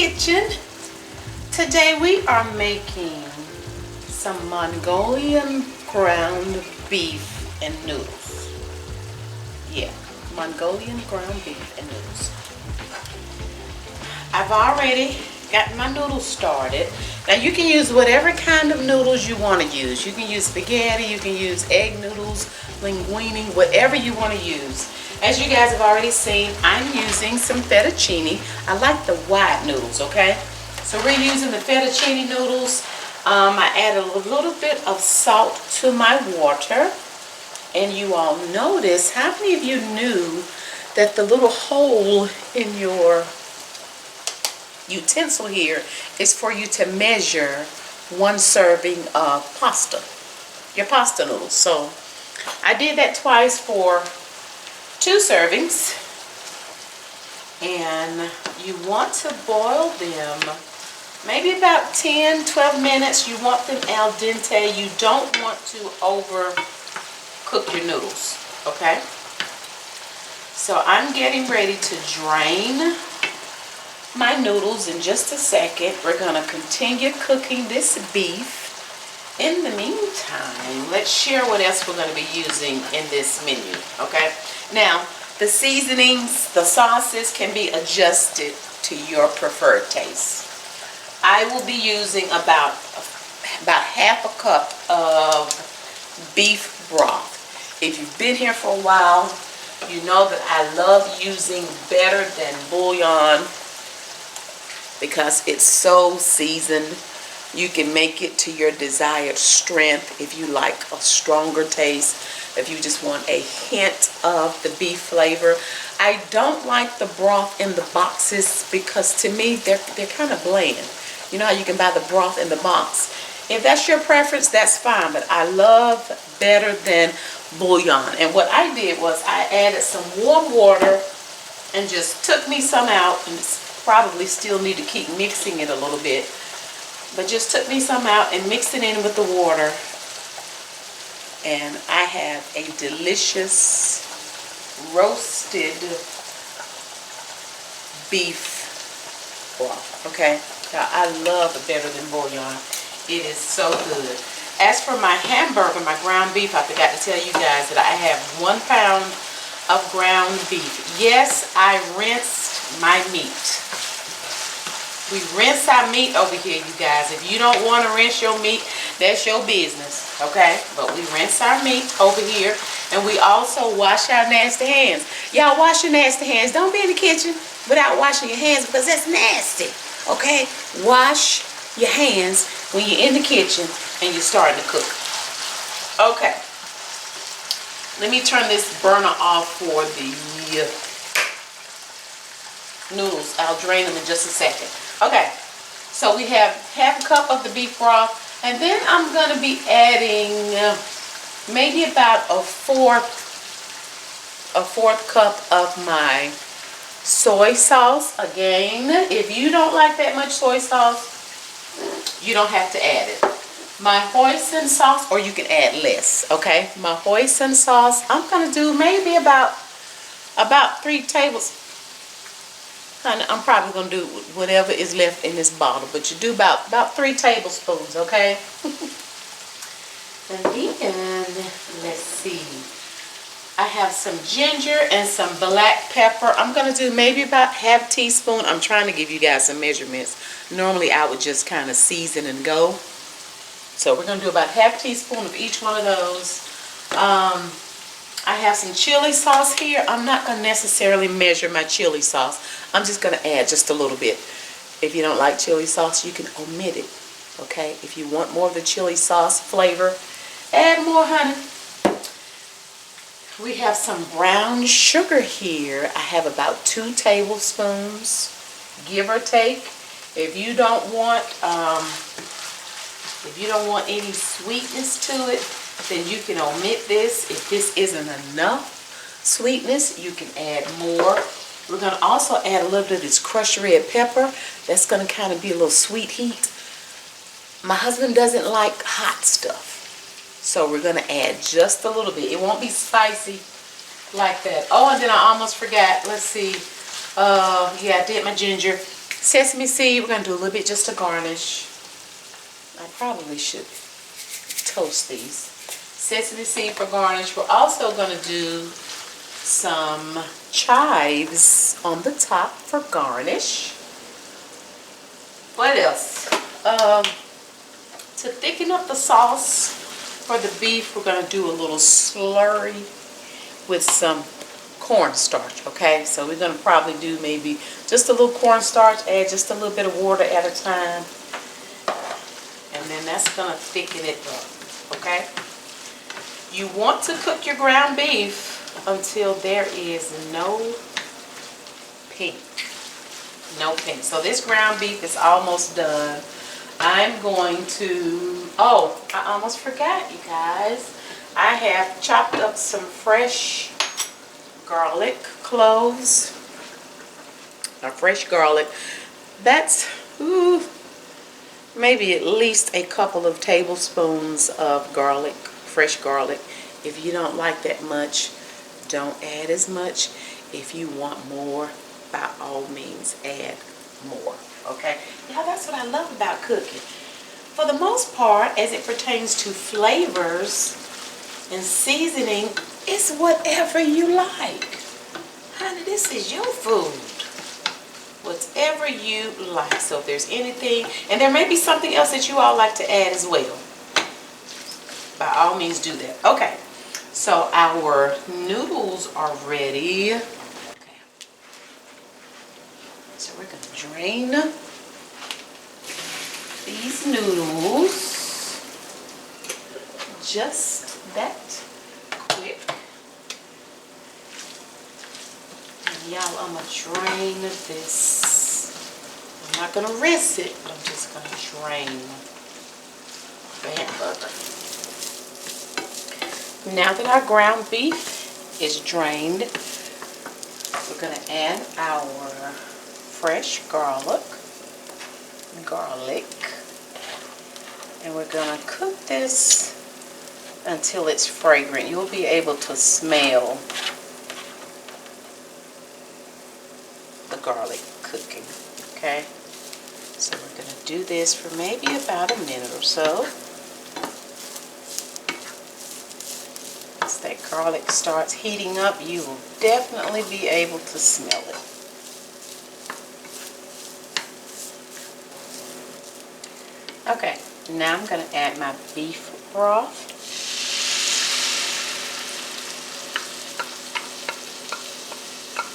kitchen. Today we are making some Mongolian ground beef and noodles. Yeah, Mongolian ground beef and noodles. I've already got my noodles started. Now you can use whatever kind of noodles you want to use. You can use spaghetti, you can use egg noodles, linguine, whatever you want to use. As you guys have already seen, I'm using some fettuccine. I like the white noodles, okay? So we're using the fettuccine noodles. I added a little bit of salt to my water. And you all notice, how many of you knew that the little hole in your utensil here is for you to measure one serving of pasta, your pasta noodles? So I did that twice for 2 servings, and you want to boil them maybe about 10-12 minutes. You want them al dente. You don't want to overcook your noodles, okay? So I'm getting ready to drain my noodles in just a second. We're going to continue cooking this beef. In the meantime, let's share what else we're going to be using in this menu, okay? Now, the seasonings, the sauces can be adjusted to your preferred taste. I will be using about half a cup of beef broth. If you've been here for a while, you know that I love using better than bouillon because it's so seasoned. You can make it to your desired strength if you like a stronger taste, if you just want a hint of the beef flavor. I don't like the broth in the boxes because to me they're kind of bland. You know how you can buy the broth in the box? If that's your preference, that's fine, but I love better than bouillon. And what I did was I added some warm water and just took me some out, and probably still need to keep mixing it a little bit. But just took me some out and mixed it in with the water. And I have a delicious roasted beef broth, okay? Now, I love it better than bouillon. It is so good. As for my hamburger, my ground beef, I forgot to tell you guys that I have 1 pound of ground beef. Yes, I rinsed my meat. We rinse our meat over here, you guys. If you don't want to rinse your meat, that's your business, okay? But we rinse our meat over here, and we also wash our nasty hands. Y'all wash your nasty hands. Don't be in the kitchen without washing your hands because that's nasty, okay? Wash your hands when you're in the kitchen and you're starting to cook. Okay. Let me turn this burner off for the noodles. I'll drain them in just a second. Okay, so we have half a cup of the beef broth, and then I'm going to be adding maybe about a fourth cup of my soy sauce. Again, if you don't like that much soy sauce, you don't have to add it. My hoisin sauce, or you can add less, okay? My hoisin sauce, I'm going to do maybe about 3 tablespoons. I'm probably going to do whatever is left in this bottle, but you do about 3 tablespoons, okay? And then, let's see. I have some ginger and some black pepper. I'm going to do maybe about ½ teaspoon. I'm trying to give you guys some measurements. Normally, I would just kind of season and go. So we're going to do about ½ teaspoon of each one of those. I have some chili sauce here. I'm not going to necessarily measure my chili sauce. I'm just going to add just a little bit. If you don't like chili sauce, you can omit it, okay? If you want more of the chili sauce flavor, add more, honey. We have some brown sugar here. I have about 2 tablespoons, give or take. If you don't want any sweetness to it, then you can omit this. If this isn't enough sweetness, you can add more. We're going to also add a little bit of this crushed red pepper. That's going to kind of be a little sweet heat. My husband doesn't like hot stuff, so we're going to add just a little bit. It won't be spicy like that. Oh, and then I almost forgot. Let's see. Yeah, I did my ginger. Sesame seed, we're going to do a little bit just to garnish. I probably should toast these. Sesame seed for garnish. We're also going to do some chives on the top for garnish. What else? To thicken up the sauce for the beef, we're going to do a little slurry with some cornstarch, okay? So we're going to probably do maybe just a little cornstarch, add just a little bit of water at a time. And then that's going to thicken it up, okay? You want to cook your ground beef until there is no pink. No pink. So this ground beef is almost done. I'm going to, oh, I almost forgot, you guys. I have chopped up some fresh garlic cloves. Fresh garlic. That's maybe at least a couple of tablespoons of garlic, fresh garlic. If you don't like that much, don't add as much. If you want more, by all means, add more. Okay? Yeah, that's what I love about cooking. For the most part, as it pertains to flavors and seasoning, it's whatever you like. Honey, this is your food. Whatever you like. So if there's anything, and there may be something else that you all like to add as well, by all means do that. Okay, so our noodles are ready. Okay. So we're going to drain these noodles just that quick. Y'all, I'm going to drain this. I'm not going to rinse it, but I'm just going to drain the hamburger. Now that our ground beef is drained, we're going to add our fresh garlic. And we're going to cook this until it's fragrant. You'll be able to smell the garlic cooking, okay? So we're going to do this for maybe about a minute or so. Once that garlic starts heating up, you will definitely be able to smell it. Okay, now I'm going to add my beef broth.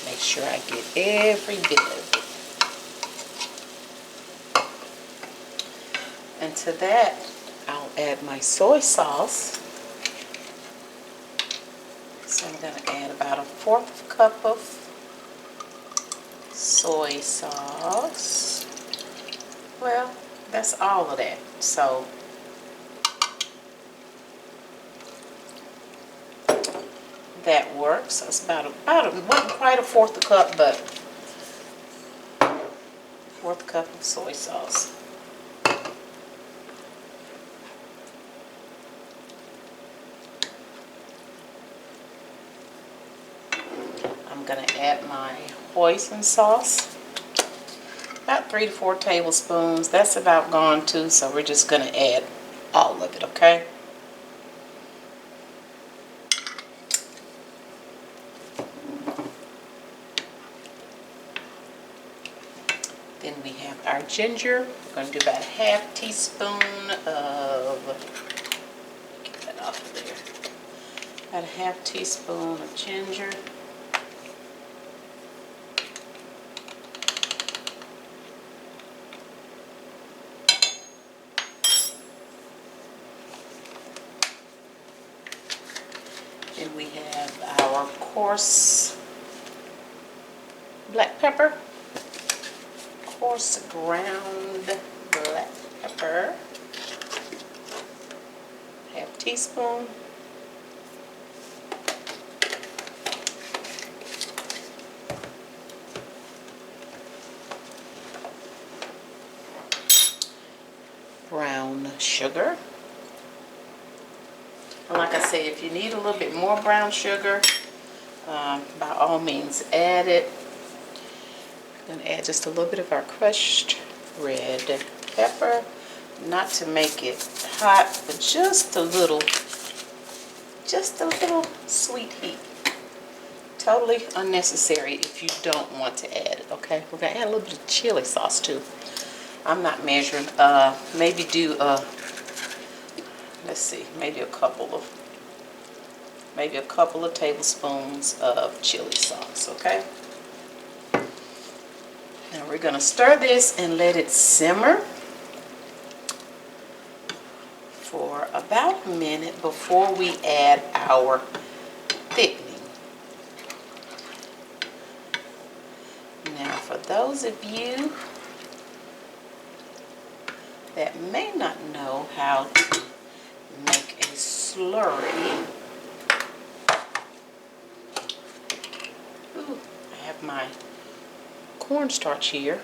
Make sure I get every bit of it. And to that, I'll add my soy sauce. So I'm going to add about 1/4 cup of soy sauce. Well, that's all of that. So that works. So it's about wasn't quite 1/4 cup, but 1/4 cup of soy sauce. I'm gonna add my hoisin sauce. About 3 to 4 tablespoons. That's about gone too, so we're just going to add all of it, okay? Then we have our ginger. We're going to do about 1/2 teaspoon of, get that off of there. About 1/2 teaspoon of ginger. Then we have our coarse black pepper, coarse ground black pepper, 1/2 teaspoon. Brown sugar. And like I say, if you need a little bit more brown sugar, by all means add it. We're going to add just a little bit of our crushed red pepper. Not to make it hot, but just a little sweet heat. Totally unnecessary if you don't want to add it, okay? We're going to add a little bit of chili sauce too. I'm not measuring. Maybe do, let's see, maybe a couple of tablespoons of chili sauce, okay? Now we're going to stir this and let it simmer for about a minute before we add our thickening. Now for those of you that may not know how to make a slurry, I have my cornstarch here.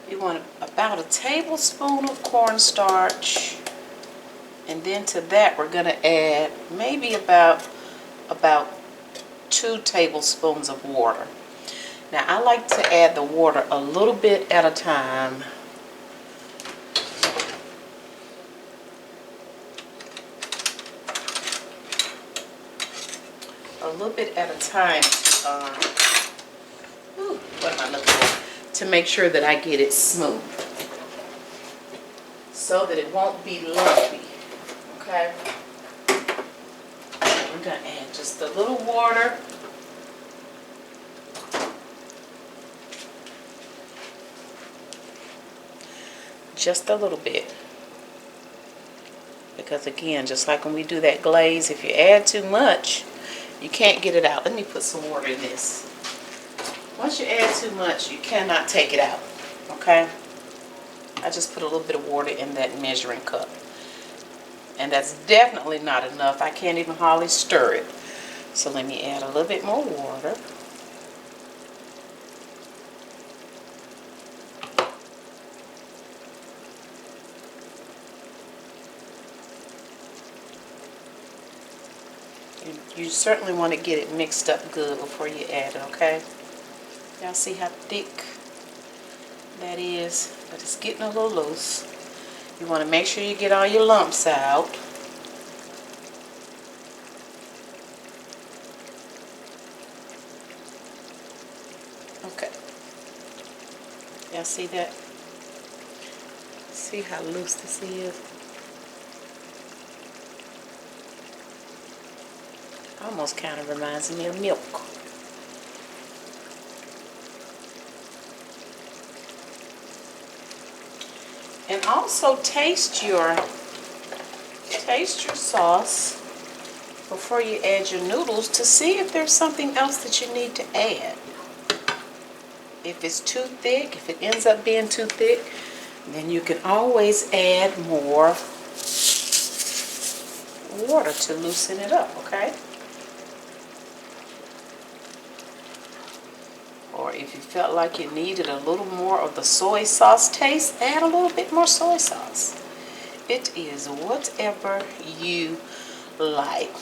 You want about a tablespoon of cornstarch, and then to that we're going to add maybe about 2 tablespoons of water. Now I like to add the water a little bit at a time. A little bit at a time. What am I looking for? To make sure that I get it smooth, so that it won't be lumpy. Okay. We're going to add just a little water. Just a little bit. Because again, just like when we do that glaze, if you add too much, you can't get it out. Let me put some water in this. Once you add too much, you cannot take it out. Okay? I just put a little bit of water in that measuring cup. And that's definitely not enough. I can't even hardly stir it. So let me add a little bit more water. You certainly want to get it mixed up good before you add it, okay? Y'all see how thick that is? But it's getting a little loose. You want to make sure you get all your lumps out. Okay. Y'all see that? See how loose this is? Almost kind of reminds me of milk. And also taste your sauce before you add your noodles to see if there's something else that you need to add. If it's too thick, if it ends up being too thick, then you can always add more water to loosen it up, okay? Or if you felt like you needed a little more of the soy sauce taste, add a little bit more soy sauce. It is whatever you like.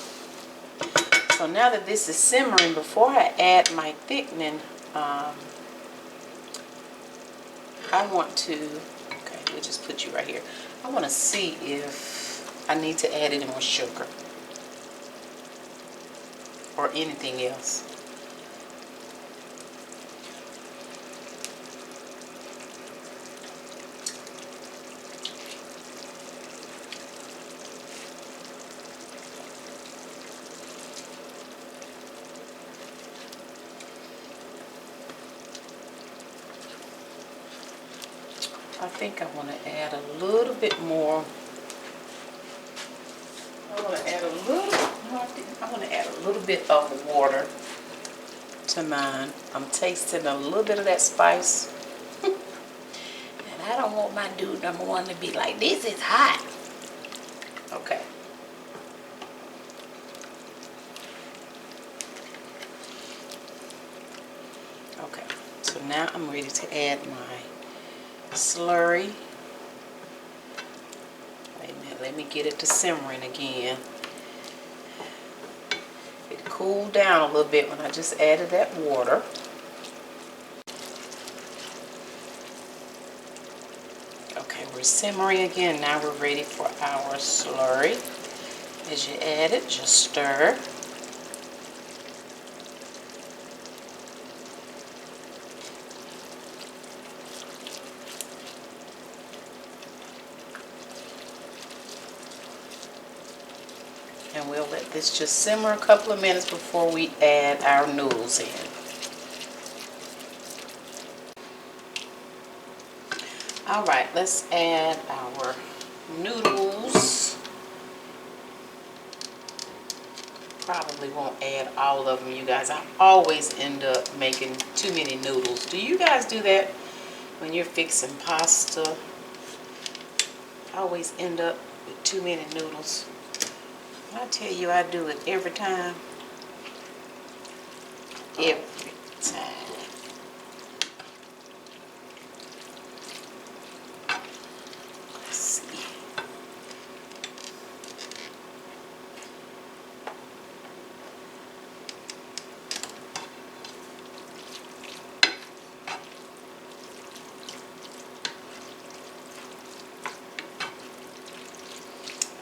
So now that this is simmering, before I add my thickening, I want to, okay, we'll just put you right here. I want to see if I need to add any more sugar or anything else. I think I want to add a little bit more. I want to add a little bit of water to mine. I'm tasting a little bit of that spice. And I don't want my dude number one to be like, this is hot. Okay. Okay. So now I'm ready to add my slurry. Wait a minute, let me get it to simmering again. It cooled down a little bit when I just added that water. Okay, we're simmering again. Now we're ready for our slurry. As you add it, just stir. And we'll let this just simmer a couple of minutes before we add our noodles in. Alright, let's add our noodles. Probably won't add all of them, you guys. I always end up making too many noodles. Do you guys do that when you're fixing pasta? I always end up with too many noodles. I tell you, I do it every time. Every time. Let's see.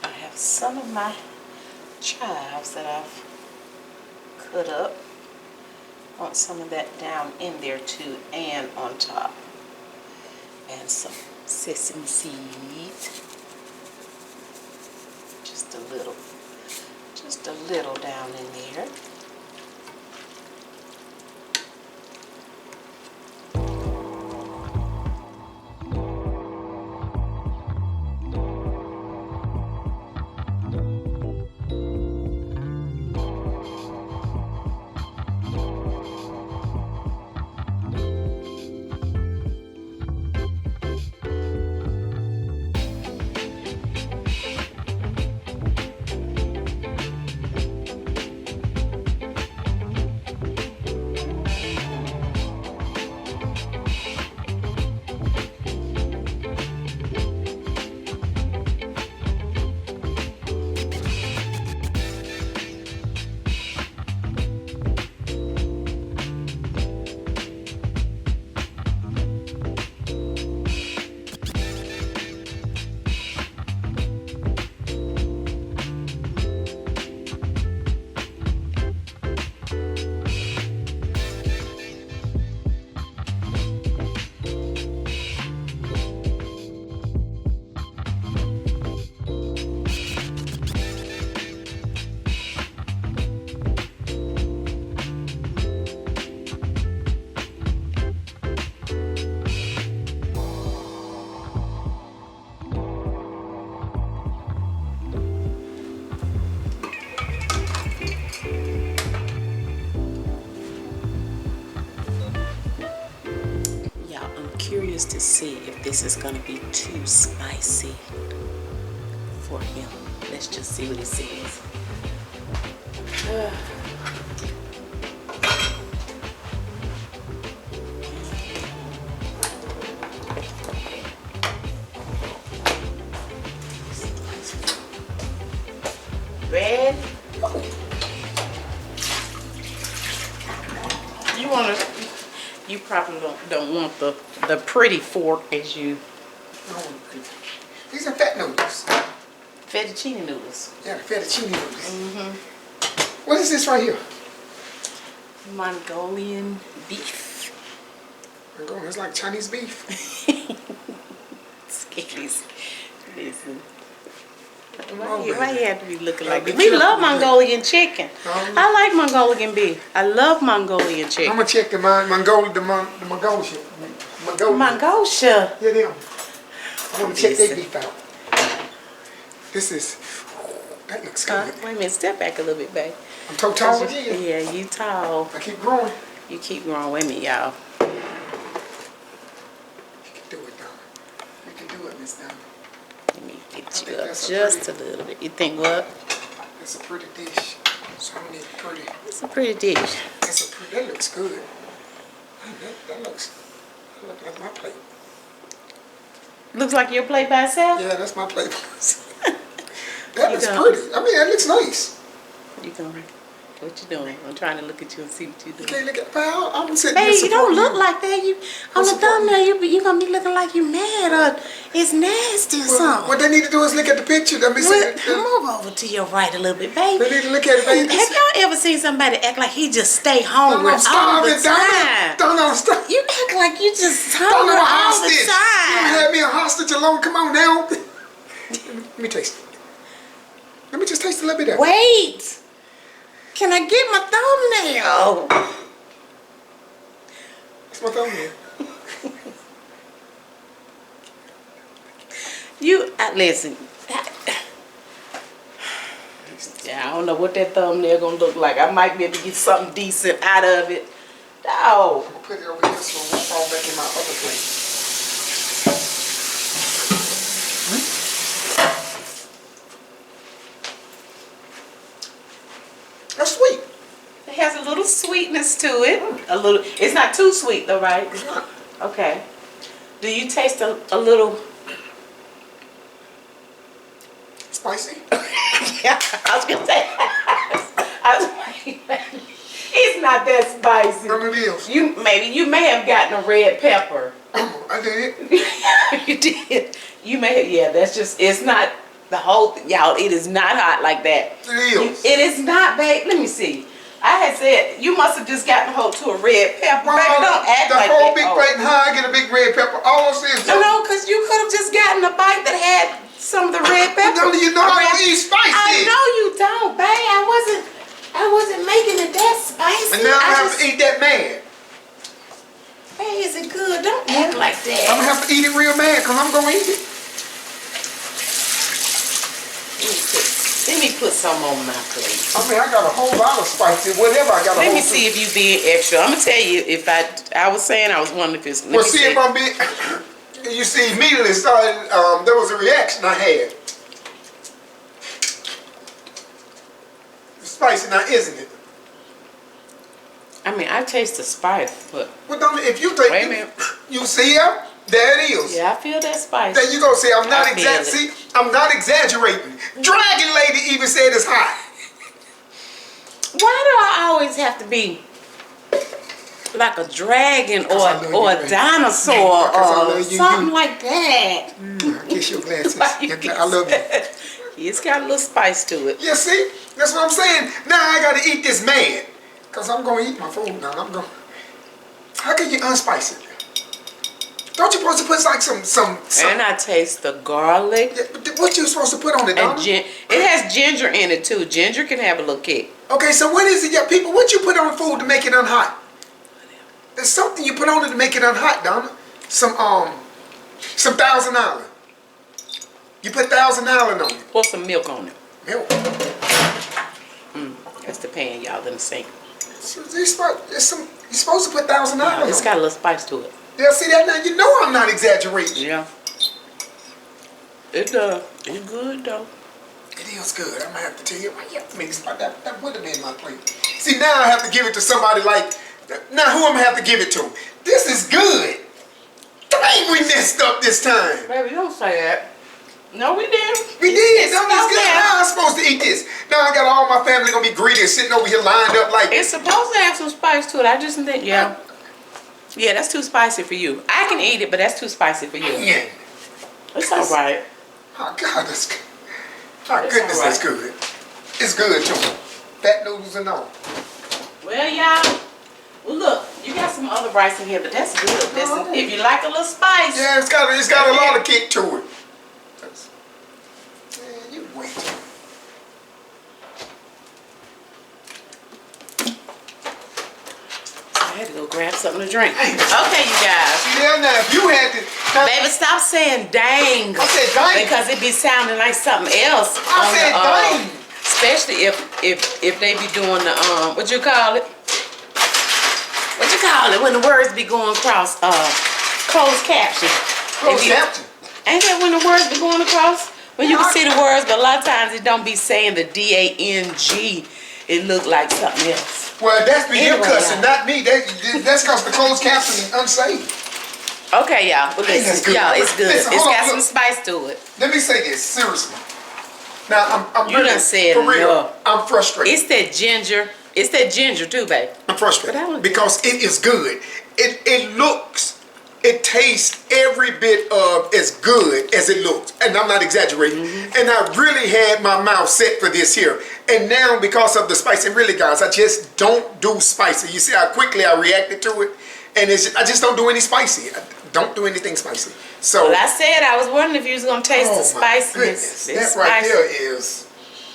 I have some of my chives that I've cut up. I want some of that down in there too, and on top. And some sesame seeds. Just a little down in there. Curious to see if this is going to be too spicy for him. Let's just see what he says. Red? You probably don't want the pretty fork as you. These are fat noodles. Fettuccine noodles. Yeah, the fettuccine noodles. What is this right here? Mongolian beef. Mongolian, it's like Chinese beef. Skitties. Listen. Why you have to be looking like this? We love Mongolian chicken. I like Mongolian beef. I love Mongolian chicken. I'm gonna check the Mongolian. Mongolia. Yeah, them. I want to check their beef out. This is. That looks good. Wait a minute, step back a little bit, babe. I'm too tall again. Yeah, you tall. I keep growing. You keep growing. Wait a minute, y'all. You can do it, Donna. You can do it, Miss Donna. Let me get you up just a little bit. You think what? That's a pretty dish. So I need pretty. It's a pretty dish. That looks good. That looks like my plate. Looks like your plate by itself? Yeah, that's my plate. That looks pretty. I mean, that looks nice. You gonna What you doing? I'm trying to look at you and see what you You doing. can't look at I'm sitting Babe, here you don't supporting look like that. You on the thumbnail, you gonna be looking like you mad or it's nasty or something. What they need to do is look at the picture. Let me see it. Move over to your right a little bit, babe. They need to look at it, baby. Have y'all ever seen somebody act like he just stay hungry I'm all the starving, time? Don't stop. You act like you just Don't hungry know a all the hostage. You don't time. have me a hostage alone. Come on now. Let me taste it. Let me just taste a little bit of it. Wait. Can I get my thumbnail? It's my thumbnail. Listen. Yeah, I don't know what that thumbnail gonna look like. I might be able to get something decent out of it. No. I'm gonna put it over here so it won't fall back in my other plate. That's sweet. It has a little sweetness to it. A little. It's not too sweet though, right? It's not. Okay. Do you taste a little? Spicy? Yeah, I was gonna say. It's not that spicy. None of these. You may have gotten a red pepper. I did. You did. You may have. Yeah, that's just. It's not the whole. Y'all, it is not hot like that. It is. It is not, babe. Let me see. I had said you must have just gotten hold to a red pepper. Well, Baby, don't act the like whole that. big plate and how I get a big red pepper. All I'm saying is No, because you could have just gotten a bite that had some of the red pepper. No, you know I don't eat spicy. I know you don't, babe. I wasn't making it that spicy. And now I have to eat that mad. Babe, is it good? Don't act like that. I'm gonna have to eat it real mad because I'm gonna eat it. Let me put some on my plate. I mean, I got a whole lot of spicy, whatever I got. Let me see if you being extra. I'm gonna tell you if I was saying I was wondering if it's. Well, see if I'm being. You see, immediately started. There was a reaction I had. It's spicy now, isn't it? I mean, I taste the spice, but. Well, don't if you take. Wait a minute. You see it? There it is. Yeah, I feel that spice. There you go. See, I'm not I feel it. See, I'm not exaggerating. Dragon Lady even said it's hot. Why do I always have to be like a dragon or a dinosaur or something like that? Kiss your glasses. Why you I love you. It's got a little spice to it. Yeah, see? That's what I'm saying. Now I gotta eat this man. Because I'm gonna eat my food now. How can you unspice it? Don't you supposed to put like some And I taste the garlic. Yeah, but what you supposed to put on it, Donna? And it has ginger in it too. Ginger can have a little kick. Okay, so what is it, yeah, people? What you put on food to make it unhot? There's something you put on it to make it unhot, Donna. Some Thousand Island. You put Thousand Island on it. Pour some milk on it. Milk. That's the pan, y'all, in the sink. So you're supposed to put Thousand Island on It's it. got a little spice to it. Yeah, see that now? You know I'm not exaggerating. Yeah. It does. It's good though. It is good. I'm gonna have to tell you. You have to make it. That would have been my plate. See, now I have to give it to somebody like. Now who I'm gonna have to give it to? This is good. Dang, we messed up this time. Baby, don't say that. No, we didn't. We did. It's That was good. okay. How am I supposed to eat this? Now I got all my family gonna be greedy and sitting over here lined up like. It's supposed to have some spice to it. I just think, yeah. Yeah, that's too spicy for you. I can eat it, but that's too spicy for you. Yeah. It's all right. Oh God, that's good. My It's goodness, all right. that's good. It's good too. Fat noodles and all. Well, y'all. Well, look, you got some other rice in here, but that's good. If you like a little spice. Yeah, it's got a lot of kick to it. Man, you wait. I had to go grab something to drink. Okay, you guys. Yeah, now if you had to. Now, Baby, stop saying dang. I said dang. Because it be sounding like something else. I said dang. Especially if they be doing the what you call it? What you call it when the words be going across closed caption? Closed caption. Ain't that when the words be going across? When you can see the words, but a lot of times it don't be saying the D-A-N-G. It look like something else. Well, that's for you Anyway, cussing, y'all. not me. That's because the closed caption is unsafe. Okay, y'all. But Hey, that's listen, good. y'all, it's good. Listen, It's hold on, got some look. spice to it. Let me say this seriously. Now I'm You really, done said for real. enough. I'm frustrated. It's that ginger It's that ginger too, babe. I'm frustrated because it is good. It looks, it tastes every bit of as good as it looks. And I'm not exaggerating. And I really had my mouth set for this here. And now because of the spice, and really guys, I just don't do spicy. You see how quickly I reacted to it? And I just don't do any spicy. I don't do anything spicy. So well, I said I was wondering if you was going to taste the spiciness. That right there is...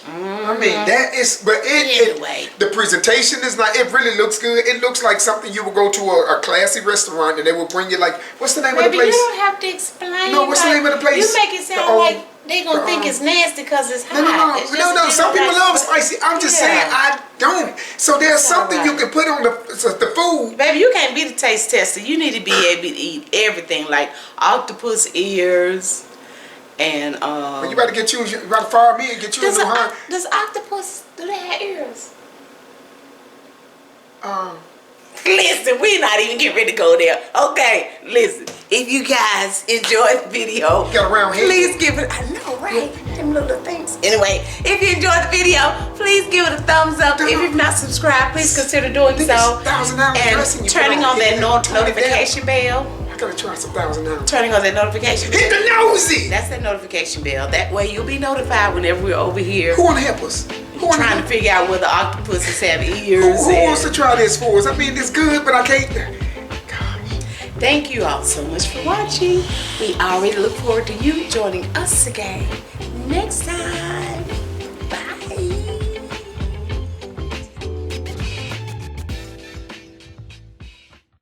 I mean, that is, but anyway. The presentation is not, it really looks good. It looks like something you would go to a classy restaurant and they will bring you like, what's the name of the place? You don't have to explain. No, what's the name of the place? You make it sound like they gonna think it's nasty because it's hot. No. Some people love spicy. I'm just saying I don't. So there's something you can put on the food. Baby, you can't be the taste tester. You need to be able to eat everything like octopus ears. And well, you better get you better fire me and get you a new hunt. Does octopus, do they have ears? Listen, we're not even getting ready to go there. Okay, listen. If you guys enjoyed the video, please give it. I know, right? Them little things. Anyway, if you enjoyed the video, please give it a thumbs up. If you've not subscribed, please consider doing so. And turning on that notification bell. I gotta try some $1,000. Turning on that notification bell. Hit the nosy! That's that notification bell. That way you'll be notified whenever we're over here. Who wanna help us? Trying to figure out whether octopuses have ears. Who wants to try this for us? I mean, it's good, but I can't. Gosh. Thank you all so much for watching. We already look forward to you joining us again next time.